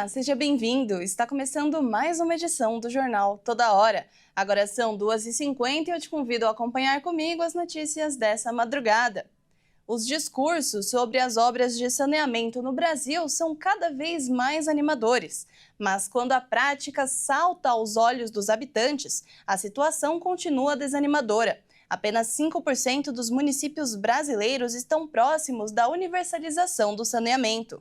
Olá, seja bem-vindo! Está começando mais uma edição do Jornal Toda Hora. Agora são 2h50 e eu te convido a acompanhar comigo as notícias dessa madrugada. Os discursos sobre as obras de saneamento no Brasil são cada vez mais animadores, mas quando a prática salta aos olhos dos habitantes, a situação continua desanimadora. Apenas 5% dos municípios brasileiros estão próximos da universalização do saneamento.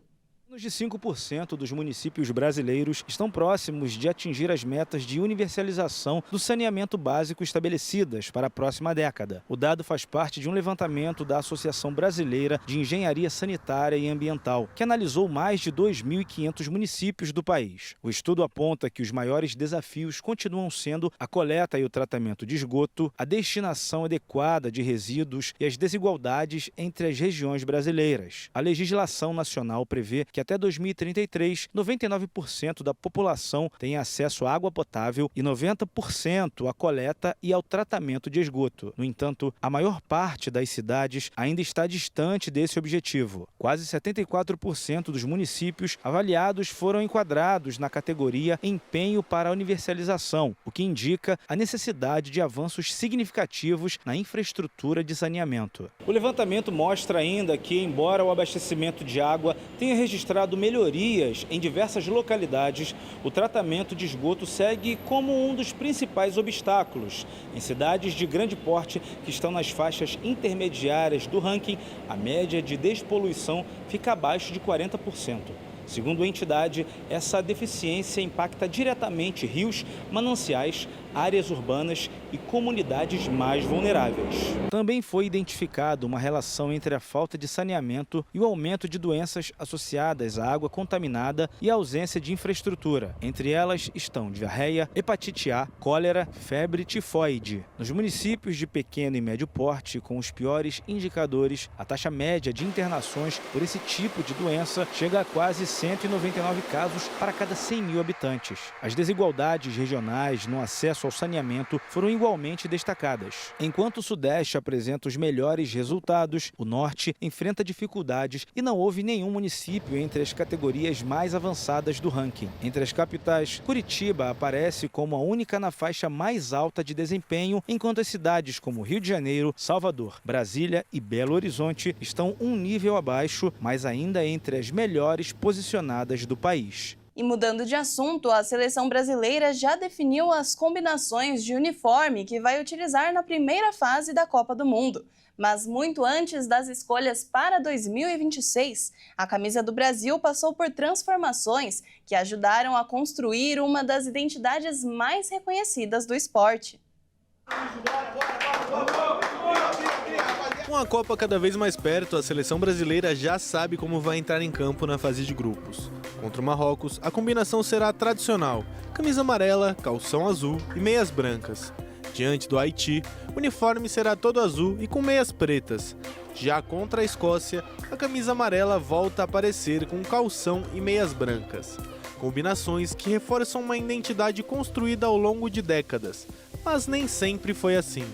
Menos de 5% dos municípios brasileiros estão próximos de atingir as metas de universalização do saneamento básico estabelecidas para a próxima década. O dado faz parte de um levantamento da Associação Brasileira de Engenharia Sanitária e Ambiental, que analisou mais de 2.500 municípios do país. O estudo aponta que os maiores desafios continuam sendo a coleta e o tratamento de esgoto, a destinação adequada de resíduos e as desigualdades entre as regiões brasileiras. A legislação nacional prevê que até 2033, 99% da população tem acesso à água potável e 90% à coleta e ao tratamento de esgoto. No entanto, a maior parte das cidades ainda está distante desse objetivo. Quase 74% dos municípios avaliados foram enquadrados na categoria Empenho para a Universalização, o que indica a necessidade de avanços significativos na infraestrutura de saneamento. O levantamento mostra ainda que, embora o abastecimento de água tenha registrado melhorias em diversas localidades, o tratamento de esgoto segue como um dos principais obstáculos. Em cidades de grande porte que estão nas faixas intermediárias do ranking, a média de despoluição fica abaixo de 40%. Segundo a entidade, essa deficiência impacta diretamente rios, mananciais, áreas urbanas e comunidades mais vulneráveis. Também foi identificada uma relação entre a falta de saneamento e o aumento de doenças associadas à água contaminada e a ausência de infraestrutura. Entre elas estão diarreia, hepatite A, cólera, febre e tifoide. Nos municípios de pequeno e médio porte, com os piores indicadores, a taxa média de internações por esse tipo de doença chega a quase 199 casos para cada 100 mil habitantes. As desigualdades regionais no acesso ao saneamento foram igualmente destacadas. Enquanto o Sudeste apresenta os melhores resultados, o Norte enfrenta dificuldades e não houve nenhum município entre as categorias mais avançadas do ranking. Entre as capitais, Curitiba aparece como a única na faixa mais alta de desempenho, enquanto as cidades como Rio de Janeiro, Salvador, Brasília e Belo Horizonte estão um nível abaixo, mas ainda entre as melhores posicionadas do país. E mudando de assunto, a seleção brasileira já definiu as combinações de uniforme que vai utilizar na primeira fase da Copa do Mundo. Mas muito antes das escolhas para 2026, a camisa do Brasil passou por transformações que ajudaram a construir uma das identidades mais reconhecidas do esporte. Com a Copa cada vez mais perto, a seleção brasileira já sabe como vai entrar em campo na fase de grupos. Contra o Marrocos, a combinação será tradicional: camisa amarela, calção azul e meias brancas. Diante do Haiti, o uniforme será todo azul e com meias pretas. Já contra a Escócia, a camisa amarela volta a aparecer com calção e meias brancas. Combinações que reforçam uma identidade construída ao longo de décadas, mas nem sempre foi assim.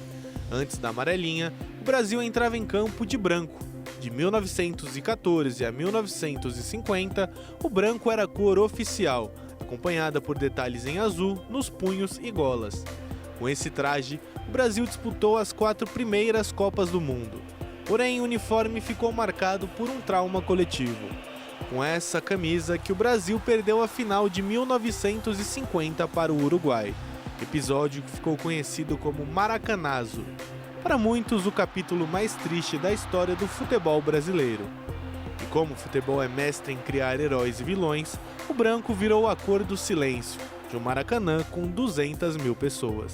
Antes da amarelinha, o Brasil entrava em campo de branco. De 1914 a 1950, o branco era a cor oficial, acompanhada por detalhes em azul nos punhos e golas. Com esse traje, o Brasil disputou as 4 primeiras Copas do Mundo. Porém, o uniforme ficou marcado por um trauma coletivo. Com essa camisa que o Brasil perdeu a final de 1950 para o Uruguai. Episódio que ficou conhecido como Maracanazo. Para muitos, o capítulo mais triste da história do futebol brasileiro. E como o futebol é mestre em criar heróis e vilões, o branco virou a cor do silêncio, de um Maracanã com 200 mil pessoas.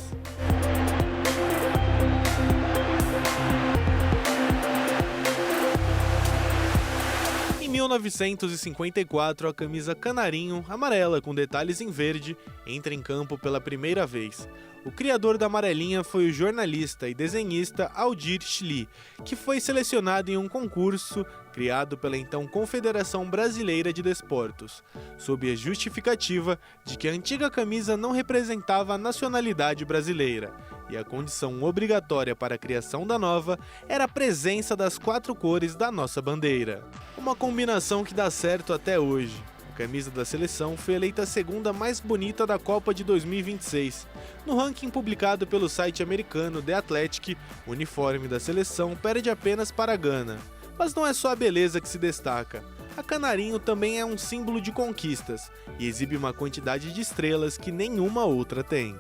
Em 1954, a camisa canarinho, amarela com detalhes em verde, entra em campo pela primeira vez. O criador da amarelinha foi o jornalista e desenhista Aldir Schli, que foi selecionado em um concurso criado pela então Confederação Brasileira de Desportos, sob a justificativa de que a antiga camisa não representava a nacionalidade brasileira, e a condição obrigatória para a criação da nova era a presença das 4 cores da nossa bandeira. Uma combinação que dá certo até hoje. A camisa da seleção foi eleita a segunda mais bonita da Copa de 2026. No ranking publicado pelo site americano The Athletic, o uniforme da seleção perde apenas para a Gana. Mas não é só a beleza que se destaca. A Canarinho também é um símbolo de conquistas e exibe uma quantidade de estrelas que nenhuma outra tem.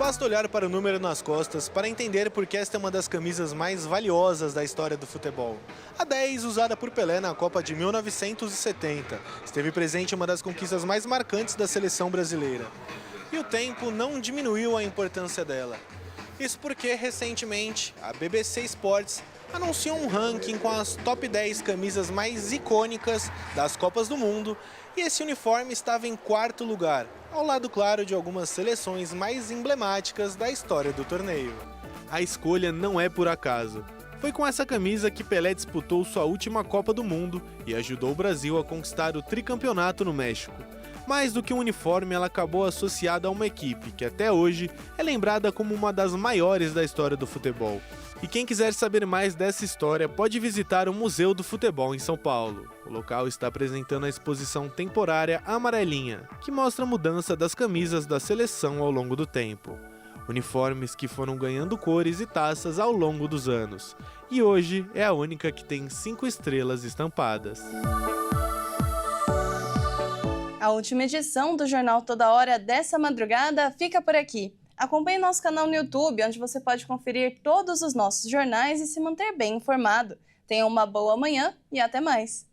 Basta olhar para o número nas costas para entender por que esta é uma das camisas mais valiosas da história do futebol. A 10, usada por Pelé na Copa de 1970, esteve presente em uma das conquistas mais marcantes da seleção brasileira. E o tempo não diminuiu a importância dela. Isso porque, recentemente, a BBC Sports anunciou um ranking com as top 10 camisas mais icônicas das Copas do Mundo e esse uniforme estava em quarto lugar, ao lado, claro, de algumas seleções mais emblemáticas da história do torneio. A escolha não é por acaso. Foi com essa camisa que Pelé disputou sua última Copa do Mundo e ajudou o Brasil a conquistar o tricampeonato no México. Mais do que um uniforme, ela acabou associada a uma equipe que até hoje é lembrada como uma das maiores da história do futebol. E quem quiser saber mais dessa história pode visitar o Museu do Futebol em São Paulo. O local está apresentando a exposição temporária Amarelinha, que mostra a mudança das camisas da seleção ao longo do tempo. Uniformes que foram ganhando cores e taças ao longo dos anos. E hoje é a única que tem 5 estrelas estampadas. A última edição do Jornal Toda Hora dessa madrugada fica por aqui. Acompanhe nosso canal no YouTube, onde você pode conferir todos os nossos jornais e se manter bem informado. Tenha uma boa manhã e até mais!